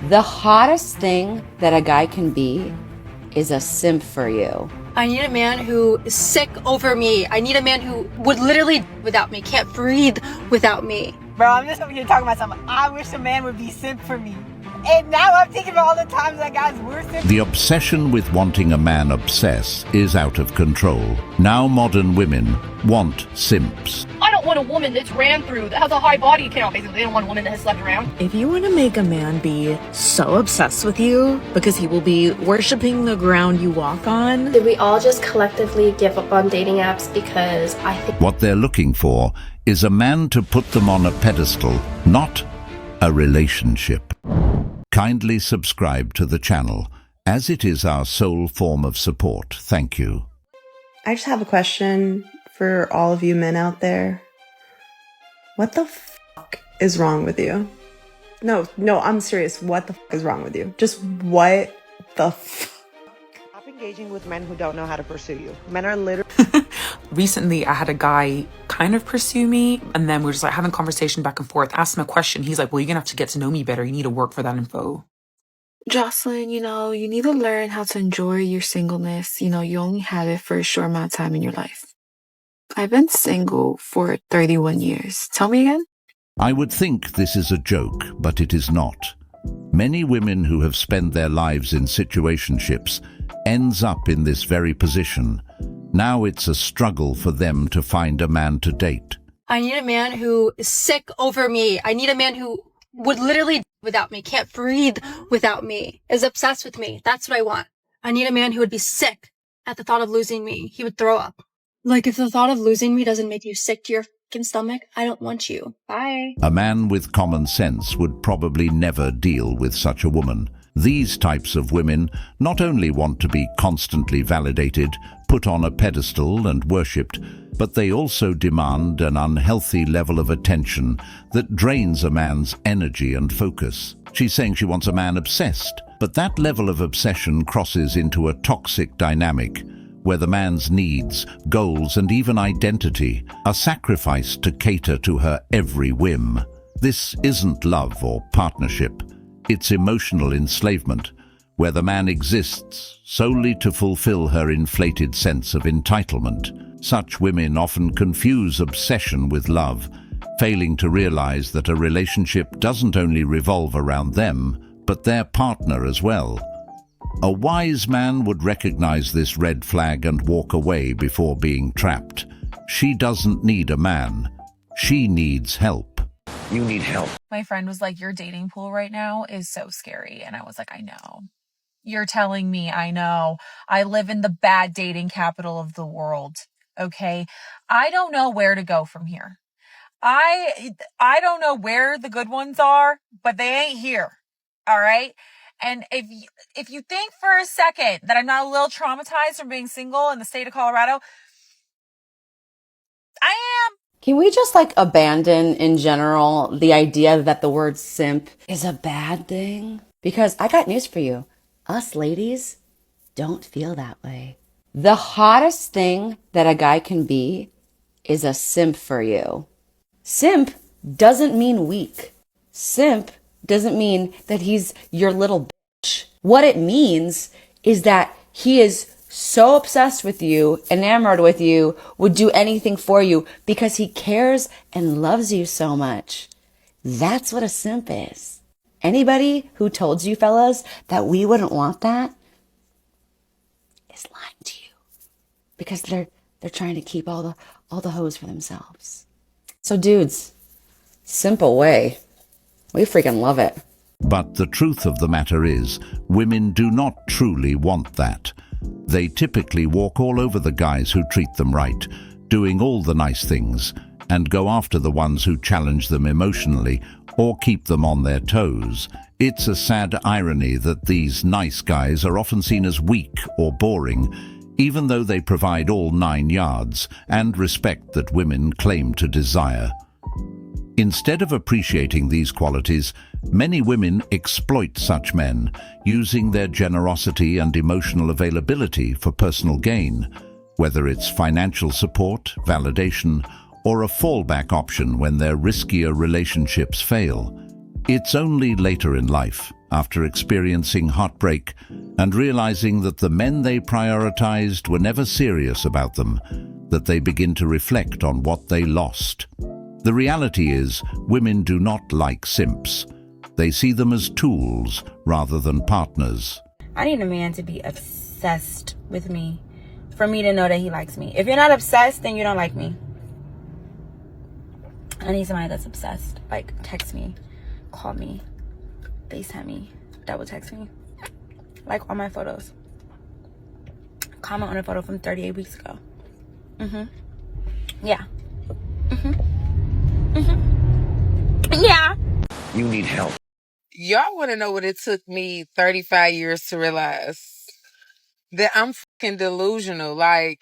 The hottest thing that a guy can be is a simp for you. I need a man who is sick over me. I need a man who would literally without me, can't breathe without me. Bro, I'm just over here talking about something. I wish a man would be simp for me. And now I'm thinking about all the times that guys were simp. The obsession with wanting a man obsess is out of control. Now modern women want simps. I don't want a woman that's ran through, that has a high body count, basically. They don't want a woman that has slept around. If you want to make a man be so obsessed with you because he will be worshiping the ground you walk on. Did we all just collectively give up on dating apps because I think What they're looking for is a man to put them on a pedestal, not a relationship. Kindly subscribe to the channel, as it is our sole form of support. Thank you. I just have a question for all of you men out there. What the fuck is wrong with you? No, I'm serious. What the fuck is wrong with you? Just what the fuck? Stop engaging with men who don't know how to pursue you. Men are literally... Recently, I had a guy kind of pursue me, and then we're just like having conversation back and forth. Asked him a question. He's like, well, you're gonna have to get to know me better. You need to work for that info. Jocelyn, you need to learn how to enjoy your singleness. You only have it for a short amount of time in your life. I've been single for 31 years. Tell me again? I would think this is a joke, but it is not. Many women who have spent their lives in situationships ends up in this very position. Now it's a struggle for them to find a man to date. I need a man who is sick over me. I need a man who would literally without me, can't breathe without me, is obsessed with me. That's what I want. I need a man who would be sick at the thought of losing me. He would throw up. Like, if the thought of losing me doesn't make you sick to your fucking stomach, I don't want you. Bye. A man with common sense would probably never deal with such a woman. These types of women not only want to be constantly validated, put on a pedestal and worshipped, but they also demand an unhealthy level of attention that drains a man's energy and focus. She's saying she wants a man obsessed, but that level of obsession crosses into a toxic dynamic where the man's needs, goals, and even identity are sacrificed to cater to her every whim. This isn't love or partnership. It's emotional enslavement, where the man exists solely to fulfill her inflated sense of entitlement. Such women often confuse obsession with love, failing to realize that a relationship doesn't only revolve around them, but their partner as well. A wise man would recognize this red flag and walk away before being trapped. She doesn't need a man. She needs help. You need help. My friend was like, your dating pool right now is so scary. And I was like, I know. You're telling me I know. I live in the bad dating capital of the world. Okay. I don't know where to go from here. I don't know where the good ones are, but they ain't here. All right. And if you think for a second that I'm not a little traumatized from being single in the state of Colorado, I am. Can we just abandon in general the idea that the word simp is a bad thing? Because I got news for you. Us ladies don't feel that way. The hottest thing that a guy can be is a simp for you. Simp doesn't mean weak. Simp doesn't mean that he's your little bitch. What it means is that he is so obsessed with you, enamored with you, would do anything for you because he cares and loves you so much. That's what a simp is. Anybody who told you fellas that we wouldn't want that is lying to you because they're trying to keep all the hoes for themselves. So dudes, simp away. We freaking love it. But the truth of the matter is, women do not truly want that. They typically walk all over the guys who treat them right, doing all the nice things, and go after the ones who challenge them emotionally or keep them on their toes. It's a sad irony that these nice guys are often seen as weak or boring, even though they provide all 9 yards and respect that women claim to desire. Instead of appreciating these qualities, many women exploit such men, using their generosity and emotional availability for personal gain, whether it's financial support, validation, or a fallback option when their riskier relationships fail. It's only later in life, after experiencing heartbreak and realizing that the men they prioritized were never serious about them, that they begin to reflect on what they lost. The reality is, women do not like simps. They see them as tools rather than partners. I need a man to be obsessed with me for me to know that he likes me. If you're not obsessed, then you don't like me. I need somebody that's obsessed. Like, text me, call me, FaceTime me, double text me. Like all my photos. Comment on a photo from 38 weeks ago. Yeah. Yeah. You need help. Y'all want to know what it took me 35 years to realize? That I'm fucking delusional. And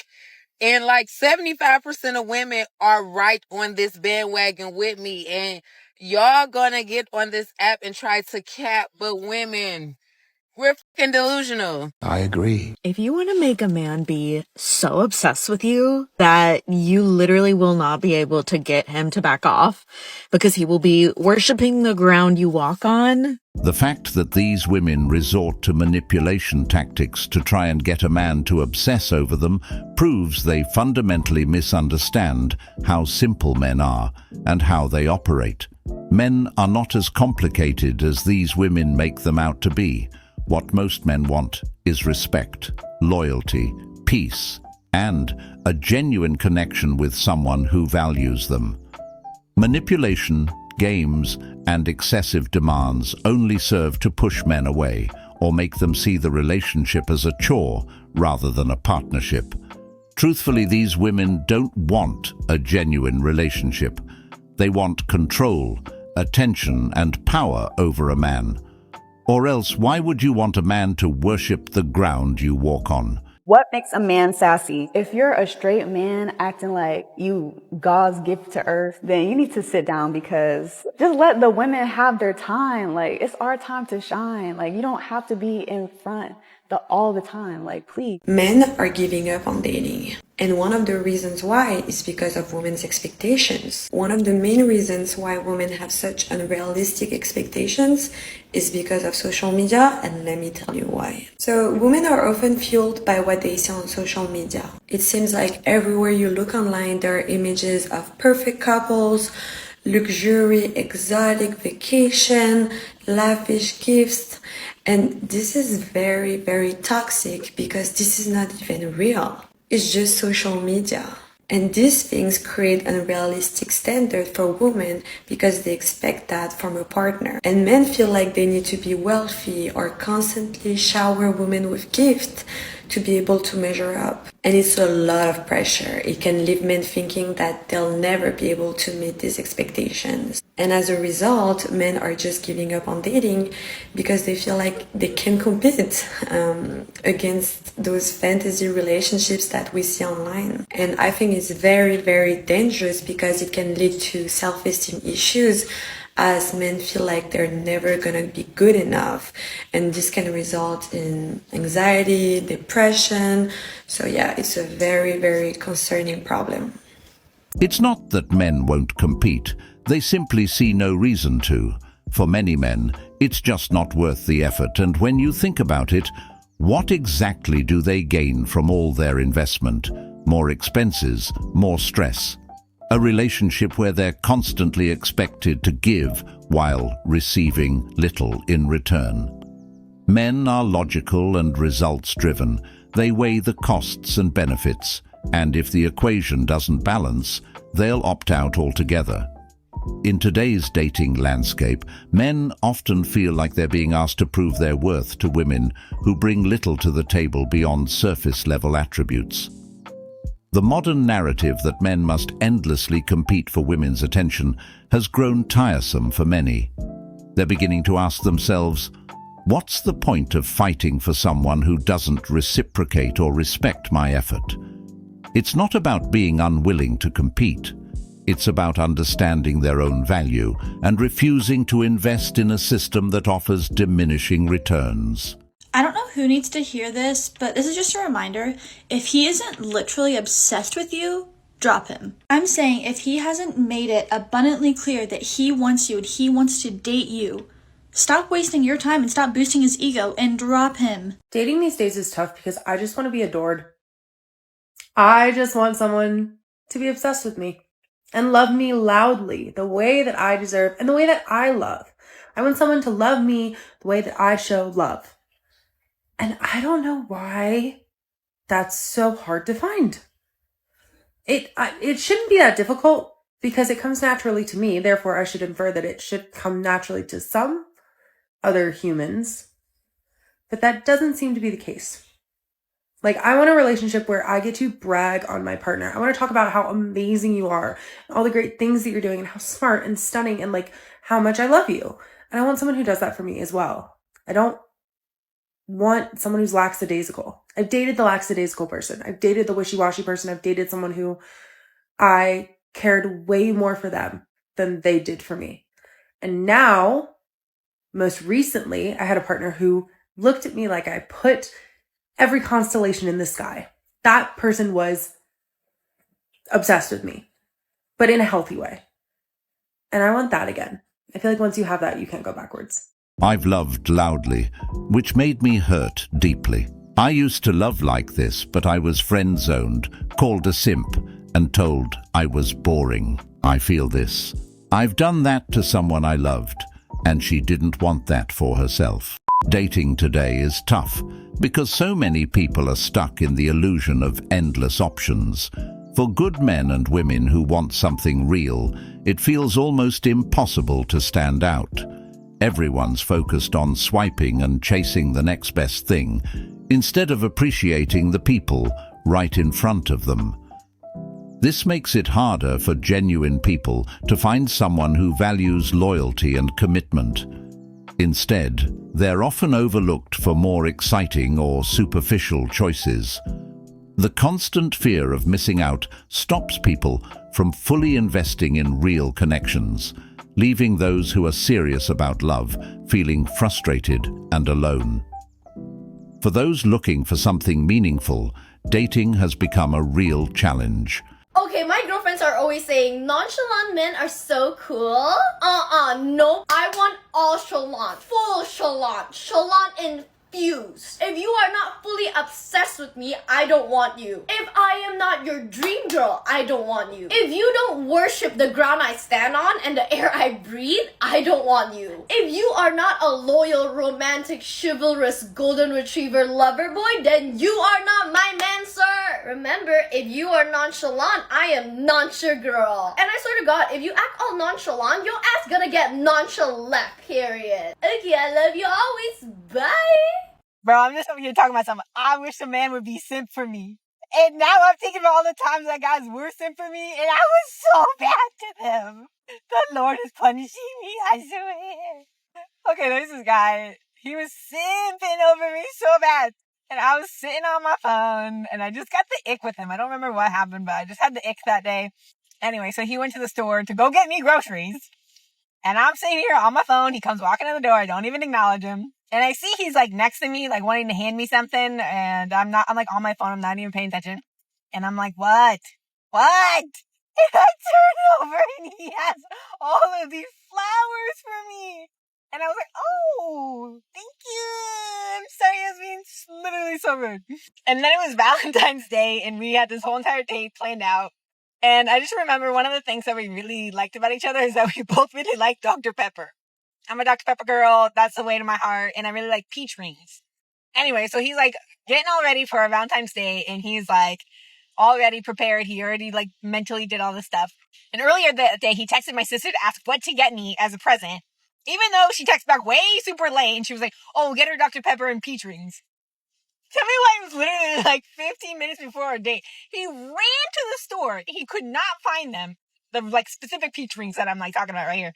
75% of women are right on this bandwagon with me. And y'all gonna get on this app and try to cap, but women, we're fucking delusional. I agree. If you want to make a man be so obsessed with you that you literally will not be able to get him to back off because he will be worshiping the ground you walk on. The fact that these women resort to manipulation tactics to try and get a man to obsess over them proves they fundamentally misunderstand how simple men are and how they operate. Men are not as complicated as these women make them out to be. What most men want is respect, loyalty, peace, and a genuine connection with someone who values them. Manipulation, games, and excessive demands only serve to push men away or make them see the relationship as a chore rather than a partnership. Truthfully, these women don't want a genuine relationship. They want control, attention, and power over a man. Or else, why would you want a man to worship the ground you walk on? What makes a man sassy? If you're a straight man acting like you God's gift to earth, then you need to sit down because just let the women have their time. Like, it's our time to shine. Like, you don't have to be in front all the time. Like, please. Men are giving up on dating. And one of the reasons why is because of women's expectations. One of the main reasons why women have such unrealistic expectations is because of social media, and let me tell you why. So women are often fueled by what they see on social media. It seems like everywhere you look online, there are images of perfect couples, luxury, exotic vacation, lavish gifts. And this is very, very toxic because this is not even real. It's just social media. And these things create unrealistic standards for women because they expect that from a partner. And men feel like they need to be wealthy or constantly shower women with gifts to be able to measure up. And it's a lot of pressure. It can leave men thinking that they'll never be able to meet these expectations. And as a result, men are just giving up on dating because they feel like they can compete against those fantasy relationships that we see online. And I think it's very, very dangerous because it can lead to self-esteem issues as men feel like they're never gonna be good enough. And this can result in anxiety, depression. So yeah, it's a very, very concerning problem. It's not that men won't compete. They simply see no reason to. For many men, it's just not worth the effort. And when you think about it, what exactly do they gain from all their investment? More expenses, more stress. A relationship where they're constantly expected to give while receiving little in return. Men are logical and results-driven. They weigh the costs and benefits, and if the equation doesn't balance, they'll opt out altogether. In today's dating landscape, men often feel like they're being asked to prove their worth to women who bring little to the table beyond surface-level attributes. The modern narrative that men must endlessly compete for women's attention has grown tiresome for many. They're beginning to ask themselves, what's the point of fighting for someone who doesn't reciprocate or respect my effort? It's not about being unwilling to compete. It's about understanding their own value and refusing to invest in a system that offers diminishing returns. I don't know who needs to hear this, but this is just a reminder. If he isn't literally obsessed with you, drop him. I'm saying if he hasn't made it abundantly clear that he wants you and he wants to date you, Stop wasting your time and stop boosting his ego and drop him. Dating these days is tough because I just want to be adored. I just want someone to be obsessed with me and love me loudly, the way that I deserve and the way that I love. I want someone to love me the way that I show love. And I don't know why that's so hard to find. It shouldn't be that difficult because it comes naturally to me. Therefore, I should infer that it should come naturally to some other humans. But that doesn't seem to be the case. Like, I want a relationship where I get to brag on my partner. I want to talk about how amazing you are, all the great things that you're doing, and how smart and stunning, and like how much I love you. And I want someone who does that for me as well. I don't want someone who's lackadaisical. I've dated the lackadaisical person. I've dated the wishy-washy person. I've dated someone who I cared way more for them than they did for me. And now, most recently, I had a partner who looked at me like I put every constellation in the sky. That person was obsessed with me, but in a healthy way. And I want that again. I feel like once you have that, you can't go backwards. I've loved loudly, which made me hurt deeply. I used to love like this, but I was friend-zoned, called a simp, and told I was boring. I feel this. I've done that to someone I loved, and she didn't want that for herself. Dating today is tough because so many people are stuck in the illusion of endless options. For good men and women who want something real, it feels almost impossible to stand out. Everyone's focused on swiping and chasing the next best thing, instead of appreciating the people right in front of them. This makes it harder for genuine people to find someone who values loyalty and commitment. Instead, they're often overlooked for more exciting or superficial choices. The constant fear of missing out stops people from fully investing in real connections, leaving those who are serious about love feeling frustrated and alone. For those looking for something meaningful, dating has become a real challenge. Okay, my girlfriends are always saying nonchalant men are so cool. No. I want all chalant, full chalant infused. If you are not fully obsessed with me, I don't want you. If I am not your dream girl, I don't want you. If you don't worship the ground I stand on and the air I breathe, I don't want you. If you are not a loyal, romantic, chivalrous, golden retriever lover boy, then you are not my man, sir. Remember, if you are nonchalant, I am noncha girl. And I swear to God, if you act all nonchalant, your ass gonna get nonchalant, period. Okay, I love you always. Bye. Bro, I'm just over here talking about something. I wish a man would be simp for me. And now I'm thinking about all the times that guys were simp for me, and I was so bad to them. The Lord is punishing me, I swear. Okay, there's this guy. He was simping over me so bad. And I was sitting on my phone, and I just got the ick with him. I don't remember what happened, but I just had the ick that day. Anyway, so he went to the store to go get me groceries. And I'm sitting here on my phone. He comes walking in the door. I don't even acknowledge him. And I see he's like next to me, like wanting to hand me something. And I'm like on my phone. I'm not even paying attention. And I'm like, what? And I turn over and he has all of these flowers for me. And I was like, oh, thank you. I'm sorry, I was being literally so rude. And then it was Valentine's Day and we had this whole entire date planned out. And I just remember one of the things that we really liked about each other is that we both really liked Dr. Pepper. I'm a Dr. Pepper girl. That's the way to my heart. And I really like peach rings. Anyway, so he's like getting all ready for our Valentine's Day. And he's like already prepared. He already like mentally did all this stuff. And earlier that day, he texted my sister to ask what to get me as a present. Even though she texted back way super late. And she was like, oh, get her Dr. Pepper and peach rings. Tell me why it was literally like 15 minutes before our date. He ran to the store. He could not find them. The like specific peach rings that I'm like talking about right here.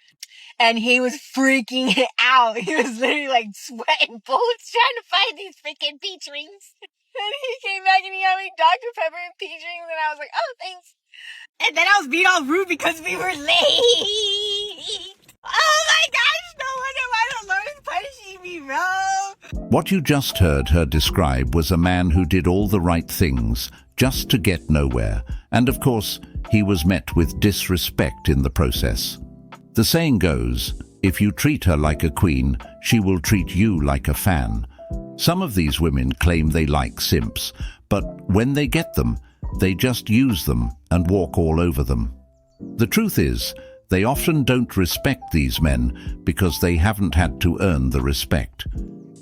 And he was freaking out. He was literally like sweating bullets trying to find these freaking peach rings. And he came back and he got me Dr. Pepper and peach rings. And I was like, oh, thanks. And then I was being all rude because we were late. Oh my gosh, no wonder why the Lord is punishing me, bro. What you just heard her describe was a man who did all the right things just to get nowhere. And of course, he was met with disrespect in the process. The saying goes, If you treat her like a queen, she will treat you like a fan. Some of these women claim they like simps, but when they get them, they just use them and walk all over them. The truth is, they often don't respect these men because they haven't had to earn the respect.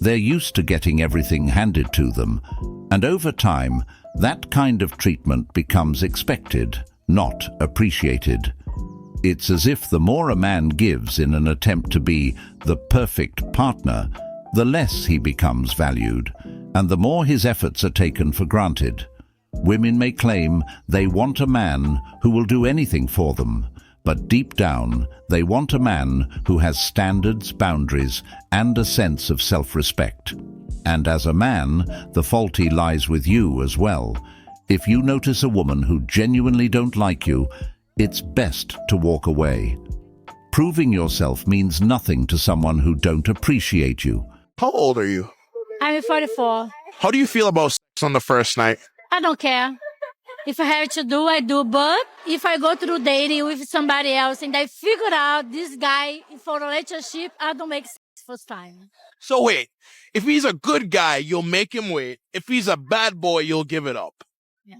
They're used to getting everything handed to them, and over time, that kind of treatment becomes expected, not appreciated. It's as if the more a man gives in an attempt to be the perfect partner, the less he becomes valued, and the more his efforts are taken for granted. Women may claim they want a man who will do anything for them, but deep down, they want a man who has standards, boundaries, and a sense of self-respect. And as a man, the fault lies with you as well. If you notice a woman who genuinely don't like you, it's best to walk away. Proving yourself means nothing to someone who don't appreciate you. How old are you? I'm 44. How do you feel about sex on the first night? I don't care. If I have to do, I do. But if I go through dating with somebody else and I figure out this guy for a relationship, I don't make sex first time. So wait, if he's a good guy, you'll make him wait. If he's a bad boy, you'll give it up. Yeah.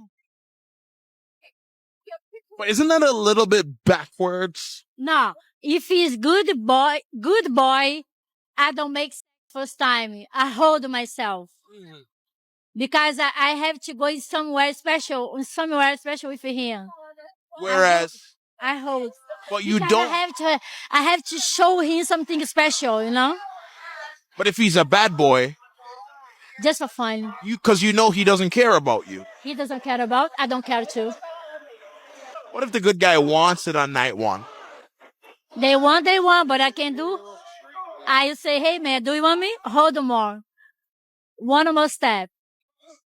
But isn't that a little bit backwards? No, if he's good boy, I don't make sex first time. I hold myself. Because I have to go somewhere special with him. Whereas I hold. But you Because don't. I have to show him something special, you know? But if he's a bad boy, Just for fun. because you know he doesn't care about you. He doesn't care about, I don't care too. What if the good guy wants it on night one? They want, but I can do. I say, hey man, do you want me? Hold more. One more step.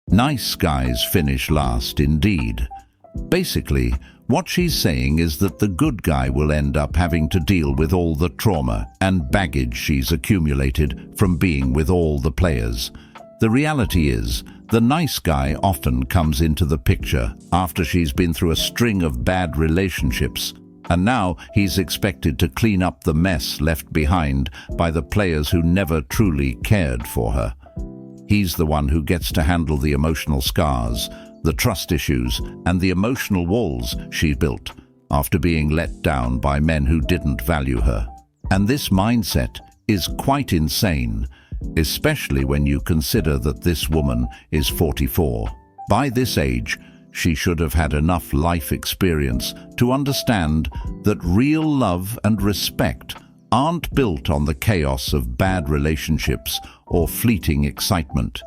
Nice guys finish last indeed. Basically, what she's saying is that the good guy will end up having to deal with all the trauma and baggage she's accumulated from being with all the players. The reality is, the nice guy often comes into the picture after she's been through a string of bad relationships, and now he's expected to clean up the mess left behind by the players who never truly cared for her. He's the one who gets to handle the emotional scars, the trust issues, and the emotional walls she built after being let down by men who didn't value her. And this mindset is quite insane, especially when you consider that this woman is 44. By this age, she should have had enough life experience to understand that real love and respect aren't built on the chaos of bad relationships or fleeting excitement.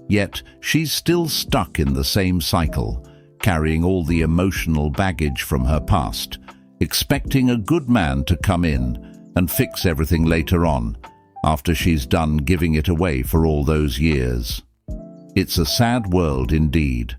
Yet she's still stuck in the same cycle, carrying all the emotional baggage from her past, expecting a good man to come in and fix everything later on, after she's done giving it away for all those years. It's a sad world indeed.